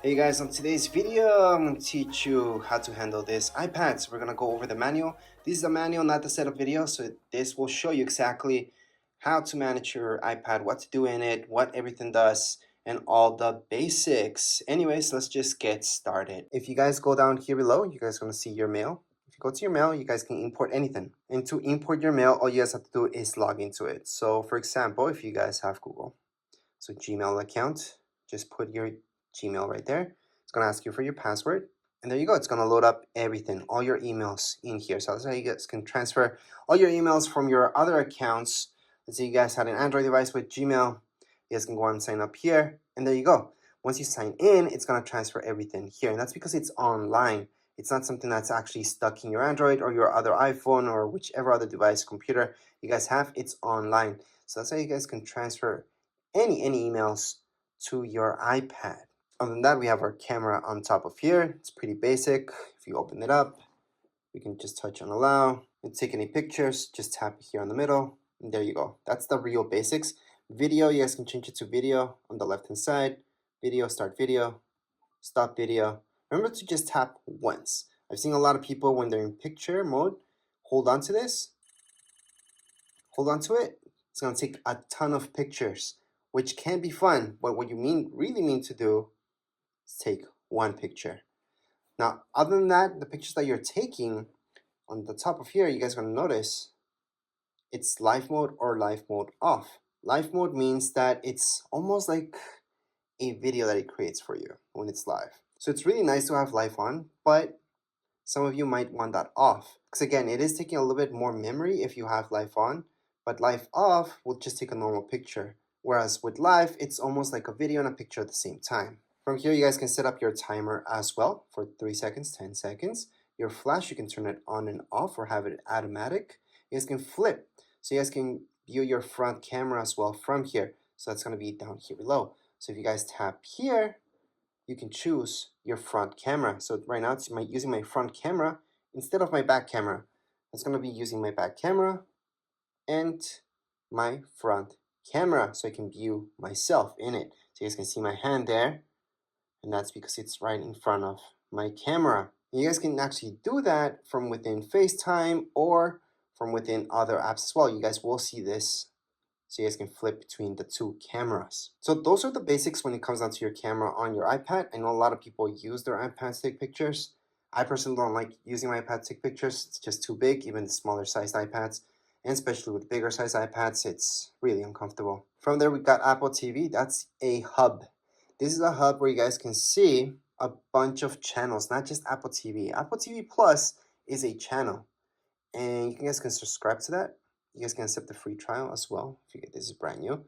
Hey guys, on today's video, I'm going to teach you how to handle this iPad. So we're going to go over the manual. This is the manual, not the setup video. So this will show you exactly how to manage your iPad, what to do in it, what everything does, and all the basics. Anyways, let's just get started. If you guys go down here below, you guys are going to see your mail. If you go to your mail, you guys can import anything. And to import your mail, all you guys have to do is log into it. So for example, if you guys have Google, so Gmail account, just put your Gmail right there. It's gonna ask you for your password, and there you go. It's gonna load up everything, all your emails in here. So that's how you guys can transfer all your emails from your other accounts. Let's say you guys had an Android device with Gmail. You guys can go and sign up here, and there you go. Once you sign in, it's gonna transfer everything here, and that's because it's online. It's not something that's actually stuck in your Android or your other iPhone or whichever other device, computer you guys have. It's online. So that's how you guys can transfer any emails to your iPad. Other than that, we have our camera on top of here. It's pretty basic. If you open it up, we can just touch on allow and take any pictures. Just tap here on the middle, and there you go. That's the real basics. Video, you guys can change it to video on the left hand side. Video, start video, stop video. Remember to just tap once. I've seen a lot of people when they're in picture mode, hold on to this, hold on to it. It's gonna take a ton of pictures, which can be fun, but what you really mean to do is take one picture. Now, other than that, the pictures that you're taking on the top of here, you guys are gonna notice it's live mode or live mode off. Live mode means that it's almost like a video that it creates for you when it's live. So it's really nice to have live on, but some of you might want that off. Because again, it is taking a little bit more memory if you have live on, but live off will just take a normal picture. Whereas with live, it's almost like a video and a picture at the same time. From here, you guys can set up your timer as well for 3 seconds, 10 seconds. Your flash, you can turn it on and off or have it automatic. You guys can flip. So you guys can view your front camera as well from here. So that's going to be down here below. So if you guys tap here, you can choose your front camera. So right now it's using my front camera instead of my back camera. It's going to be using my back camera and my front camera so I can view myself in it. So you guys can see my hand there, and that's because it's right in front of my camera. You guys can actually do that from within FaceTime or from within other apps as well. You guys will see this, so you guys can flip between the two cameras. So those are the basics when it comes down to your camera on your iPad. I know a lot of people use their iPad to take pictures. I personally don't like using my iPad to take pictures. It's just too big, even the smaller sized iPads. And especially with bigger sized iPads, it's really uncomfortable. From there, we've got Apple TV. That's a hub. This is a hub where you guys can see a bunch of channels, not just Apple TV. Apple TV Plus is a channel, and you guys can subscribe to that. You guys can accept the free trial as well if you get this is brand new.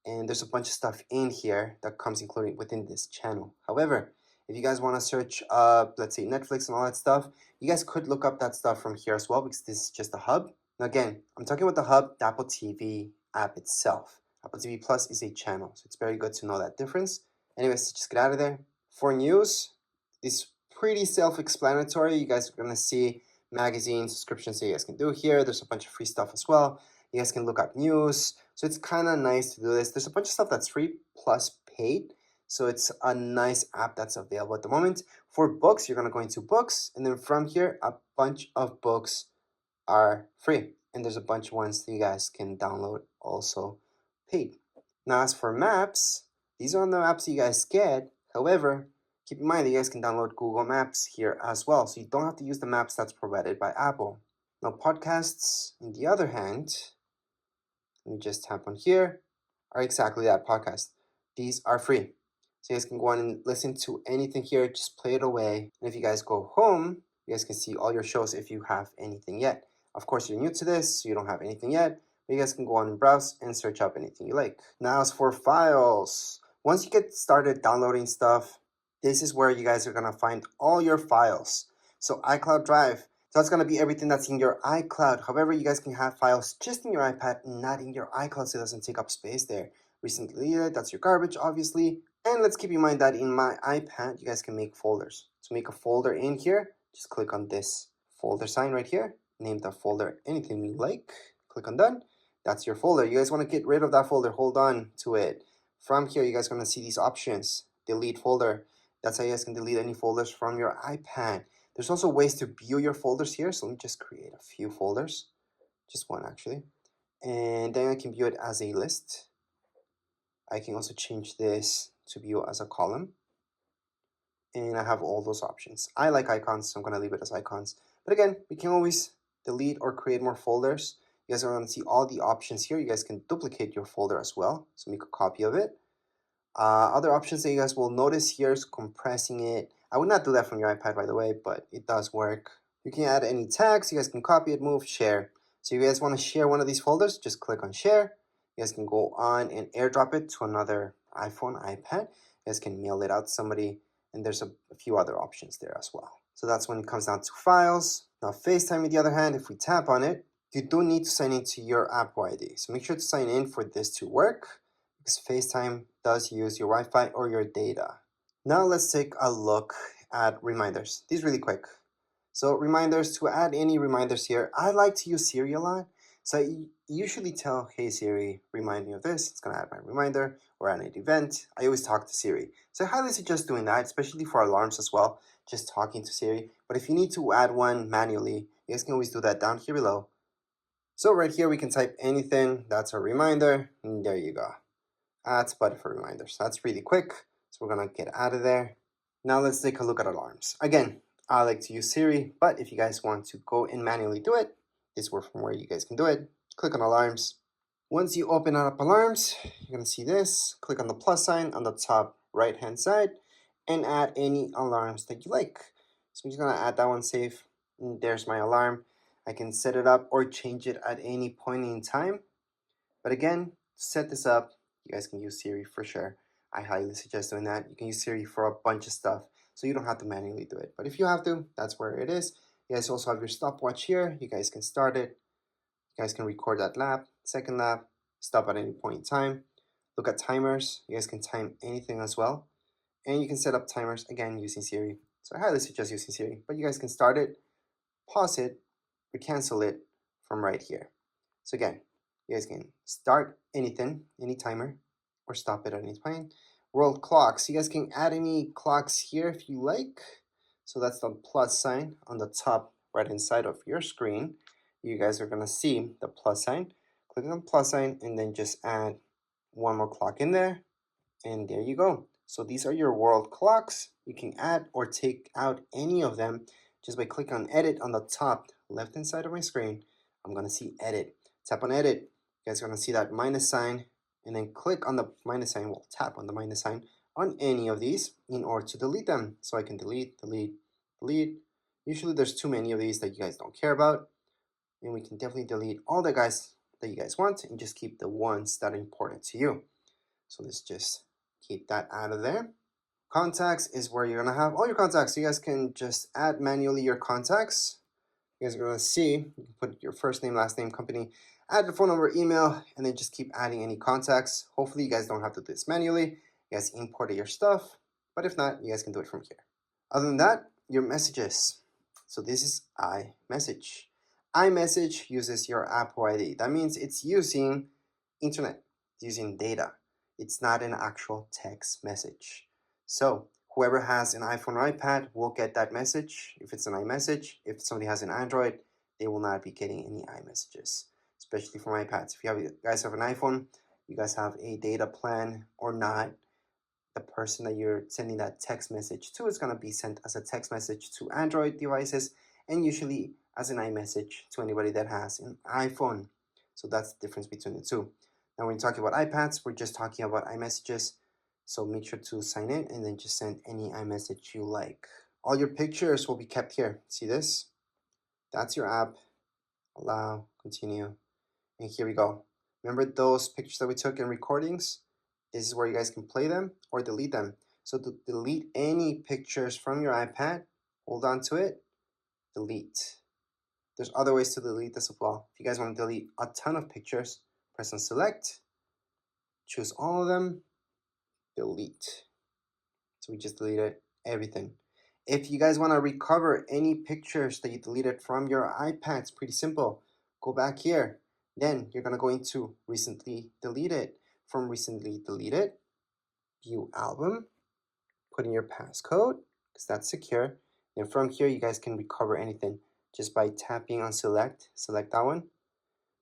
And there's a bunch of stuff in here that comes included within this channel. However, if you guys want to search up, let's say Netflix and all that stuff, you guys could look up that stuff from here as well because this is just a hub. Now again, I'm talking about the hub, the Apple TV app itself. Apple TV Plus is a channel, so it's very good to know that difference. Anyways, just get out of there. For news, it's pretty self-explanatory. You guys are going to see magazine subscriptions that you guys can do here. There's a bunch of free stuff as well. You guys can look up news. So it's kind of nice to do this. There's a bunch of stuff that's free plus paid. So it's a nice app that's available at the moment. For books, you're going to go into books. And then from here, a bunch of books are free. And there's a bunch of ones that you guys can download also paid. Now, as for maps, these are the maps you guys get. However, keep in mind that you guys can download Google Maps here as well. So you don't have to use the maps that's provided by Apple. Now, podcasts, on the other hand, let me just tap on here, are exactly that, podcast. These are free. So you guys can go on and listen to anything here, just play it away. And if you guys go home, you guys can see all your shows if you have anything yet. Of course, you're new to this, so you don't have anything yet, but you guys can go on and browse and search up anything you like. Now, as for files, once you get started downloading stuff, this is where you guys are gonna find all your files. So iCloud Drive, so that's gonna be everything that's in your iCloud. However, you guys can have files just in your iPad, not in your iCloud, so it doesn't take up space there. Recently deleted, that's your garbage, obviously. And let's keep in mind that in my iPad, you guys can make folders. To make a folder in here, just click on this folder sign right here. Name the folder anything you like. Click on done. That's your folder. You guys want to get rid of that folder, hold on to it. From here, you guys are going to see these options. Delete folder. That's how you guys can delete any folders from your iPad. There's also ways to view your folders here. So let me just create a few folders, just one actually. And then I can view it as a list. I can also change this to view as a column. And I have all those options. I like icons, so I'm gonna leave it as icons. But again, we can always delete or create more folders. You guys are gonna see all the options here. You guys can duplicate your folder as well. So make a copy of it. Other options that you guys will notice here is compressing it. I would not do that from your iPad, by the way, but it does work. You can add any tags. You guys can copy it, move, share. So you guys want to share one of these folders, just click on share. You guys can go on and airdrop it to another iPhone, iPad. You guys can mail it out to somebody, and there's a few other options there as well. So that's when it comes down to files. Now FaceTime, on the other hand, if we tap on it, you do need to sign into your Apple ID. So make sure to sign in for this to work, because FaceTime does use your Wi-Fi or your data. Now let's take a look at reminders. These really quick. So reminders, to add any reminders here, I like to use Siri a lot. So I usually tell, hey Siri, remind me of this. It's gonna add my reminder, or add an event. I always talk to Siri. So I highly suggest doing that, especially for alarms as well, just talking to Siri. But if you need to add one manually, you guys can always do that down here below. So right here, we can type anything. That's a reminder, and there you go. Add button for reminders. That's really quick. So we're gonna get out of there. Now let's take a look at alarms. Again, I like to use Siri, but if you guys want to go and manually do it, this is from where you guys can do it. Click on alarms. Once you open up alarms, you're gonna see this. Click on the plus sign on the top right hand side and add any alarms that you like. So I'm just gonna add that one, save. And there's my alarm. I can set it up or change it at any point in time. But again, to set this up, you guys can use Siri for sure. I highly suggest doing that. You can use Siri for a bunch of stuff, so you don't have to manually do it. But if you have to, that's where it is. You guys also have your stopwatch here. You guys can start it. You guys can record that lap, second lap, stop at any point in time. Look at timers. You guys can time anything as well. And you can set up timers, again, using Siri. So I highly suggest using Siri. But you guys can start it, pause it, or cancel it from right here. So again, you guys can start anything, any timer, or stop it at any point. World clocks, you guys can add any clocks here if you like. So that's the plus sign on the top right hand side of your screen. You guys are gonna see the plus sign. Click on the plus sign and then just add one more clock in there. And there you go. So these are your world clocks. You can add or take out any of them just by clicking on edit on the top left hand side of my screen. I'm gonna see edit. Tap on edit. You guys are gonna see that minus sign, and then click on the minus sign. Well, tap on the minus sign on any of these in order to delete them. So I can delete, delete, delete. Usually there's too many of these that you guys don't care about. And we can definitely delete all the guys that you guys want and just keep the ones that are important to you. So let's just keep that out of there. Contacts is where you're gonna have all your contacts. So you guys can just add manually your contacts. You guys are gonna see, you can put your first name, last name, company, add the phone number, email, and then just keep adding any contacts. Hopefully you guys don't have to do this manually. You guys import your stuff, but if not, you guys can do it from here. Other than that, your messages. So this is iMessage. iMessage uses your Apple ID. That means it's using internet, it's using data. It's not an actual text message. So whoever has an iPhone or iPad will get that message if it's an iMessage. If somebody has an Android, they will not be getting any iMessages, especially from iPads. If you guys have an iPhone, you guys have a data plan or not, the person that you're sending that text message to is going to be sent as a text message to Android devices and usually as an iMessage to anybody that has an iPhone. So that's the difference between the two. Now when we're talking about iPads, we're just talking about iMessages. So make sure to sign in and then just send any iMessage you like. All your pictures will be kept here. See this? That's your app. Allow, continue. And here we go. Remember those pictures that we took in recordings? This is where you guys can play them or delete them. So to delete any pictures from your iPad, hold on to it, delete. There's other ways to delete this as well. If you guys want to delete a ton of pictures, press on select, choose all of them, delete. So we just deleted everything. If you guys want to recover any pictures that you deleted from your iPad, it's pretty simple. Go back here. Then you're going to go into recently deleted. From recently deleted, view album, put in your passcode because that's secure. And from here, you guys can recover anything just by tapping on select that one.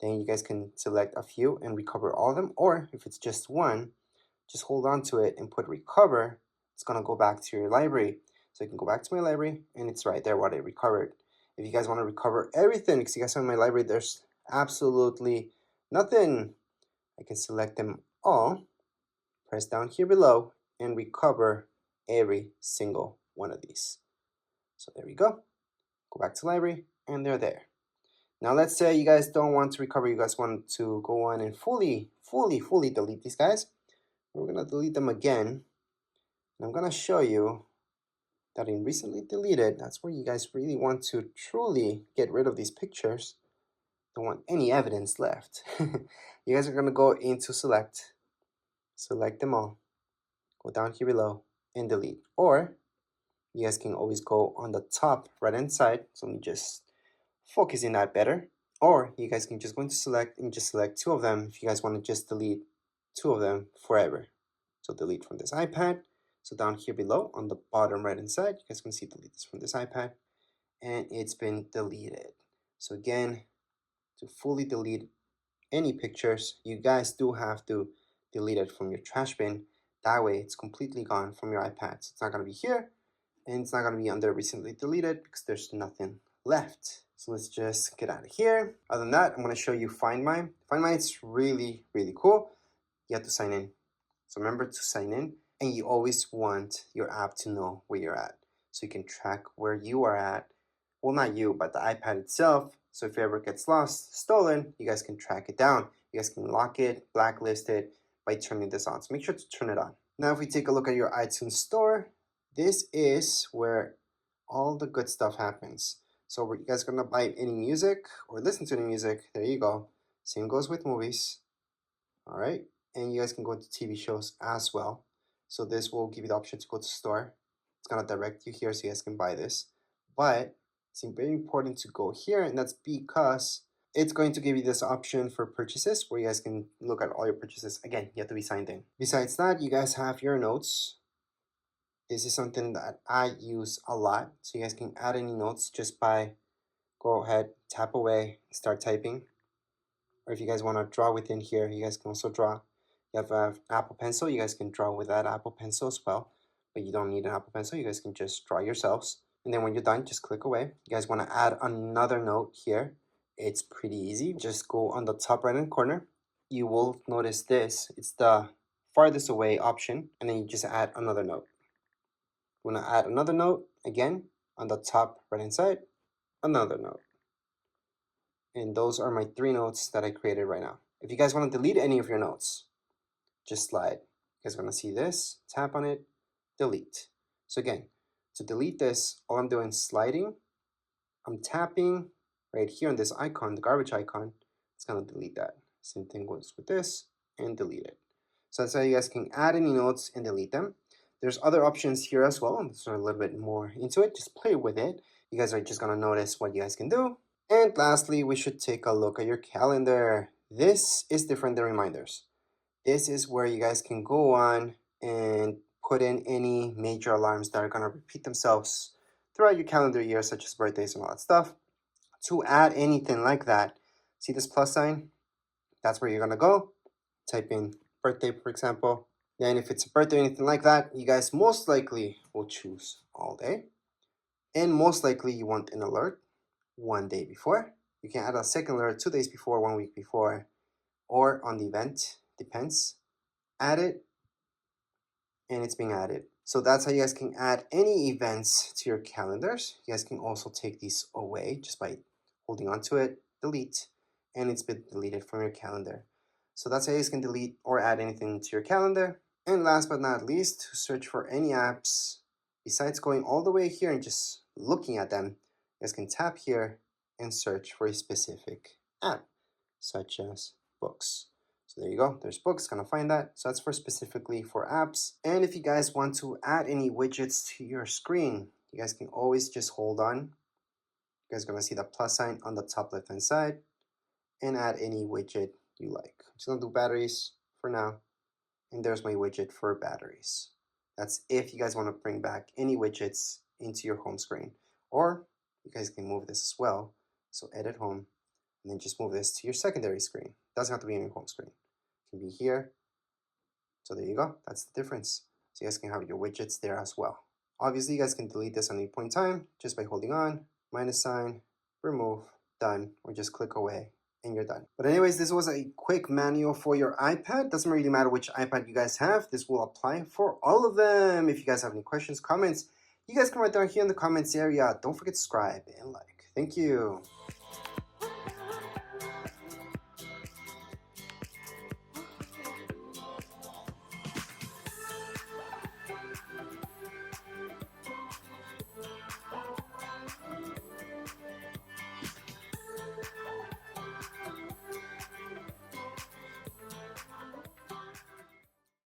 Then you guys can select a few and recover all of them. Or if it's just one, just hold on to it and put recover. It's gonna go back to your library. So you can go back to my library and it's right there what I recovered. If you guys want to recover everything, because you guys have my library, there's absolutely nothing. I can select them all, press down here below, and recover every single one of these. So there we go. Go back to library, and they're there. Now let's say you guys don't want to recover, you guys want to go on and fully delete these guys. We're gonna delete them again. And I'm gonna show you that in recently deleted, that's where you guys really want to truly get rid of these pictures. Don't want any evidence left. You guys are gonna go into select them all, go down here below and delete. Or you guys can always go on the top right hand side. So let me just focus in that better. Or you guys can just go into select and just select two of them if you guys want to just delete two of them forever. So delete from this iPad. So down here below on the bottom right hand side, you guys can see delete this from this iPad, and it's been deleted. So again, to fully delete any pictures, you guys do have to delete it from your trash bin. That way it's completely gone from your iPad. So it's not going to be here, and it's not going to be under recently deleted because there's nothing left. So let's just get out of here. Other than that, I'm going to show you Find My. Find My, it's really cool. You have to sign in. So remember to sign in, and you always want your app to know where you're at. So you can track where you are at. Well, not you, but the iPad itself. So if it ever gets lost, stolen, you guys can track it down. You guys can lock it, blacklist it by turning this on. So make sure to turn it on. Now, if we take a look at your iTunes store, this is where all the good stuff happens. So were you guys gonna buy any music or listen to any music? There you go. Same goes with movies. All right, and you guys can go to TV shows as well. So this will give you the option to go to store. It's gonna direct you here so you guys can buy this. But it's very important to go here, and that's because it's going to give you this option for purchases where you guys can look at all your purchases. Again, you have to be signed in. Besides that, you guys have your notes. This is something that I use a lot. So you guys can add any notes just by go ahead, tap away, start typing. Or if you guys want to draw within here, you guys can also draw. You have an Apple Pencil, you guys can draw with that Apple Pencil as well. But you don't need an Apple Pencil, you guys can just draw yourselves. And then when you're done, just click away. You guys want to add another note here. It's pretty easy. Just go on the top right hand corner. You will notice this. It's the farthest away option. And then you just add another note. You want to add another note, again, on the top right hand side, another note. And those are my 3 notes that I created right now. If you guys want to delete any of your notes, just slide. You guys are going to see this, tap on it, delete. So again, to delete this, all I'm doing is sliding. I'm tapping right here on this icon, the garbage icon. It's going to delete that. Same thing goes with this, and delete it. So that's how you guys can add any notes and delete them. There's other options here as well. I'm just a little bit more into it. Just play with it. You guys are just going to notice what you guys can do. And lastly, we should take a look at your calendar. This is different than reminders. This is where you guys can go on and put in any major alarms that are going to repeat themselves throughout your calendar year, such as birthdays and all that stuff. To add anything like that, see this plus sign? That's where you're going to go. Type in birthday, for example. Then if it's a birthday or anything like that, you guys most likely will choose all day. And most likely you want an alert 1 day before. You can add a second alert 2 days before, 1 week before, or on the event, depends. Add it, and it's being added. So that's how you guys can add any events to your calendars. You guys can also take these away just by holding onto it, delete, and it's been deleted from your calendar. So that's how you guys can delete or add anything to your calendar. And last but not least, to search for any apps, besides going all the way here and just looking at them, you guys can tap here and search for a specific app, such as books. So there you go, there's books, gonna find that. So that's for specifically for apps. And if you guys want to add any widgets to your screen, you guys can always just hold on. You guys are gonna see the plus sign on the top left hand side and add any widget you like. I'm just gonna do batteries for now. And there's my widget for batteries. That's if you guys want to bring back any widgets into your home screen. Or you guys can move this as well. So edit home, and then just move this to your secondary screen. Doesn't have to be in your home screen. It can be here. So there you go. That's the difference. So you guys can have your widgets there as well. Obviously, you guys can delete this at any point in time just by holding on, minus sign, remove, done, or just click away and you're done. But anyways, this was a quick manual for your iPad. Doesn't really matter which iPad you guys have. This will apply for all of them. If you guys have any questions, comments, you guys can write down here in the comments area. Don't forget to subscribe and like. Thank you.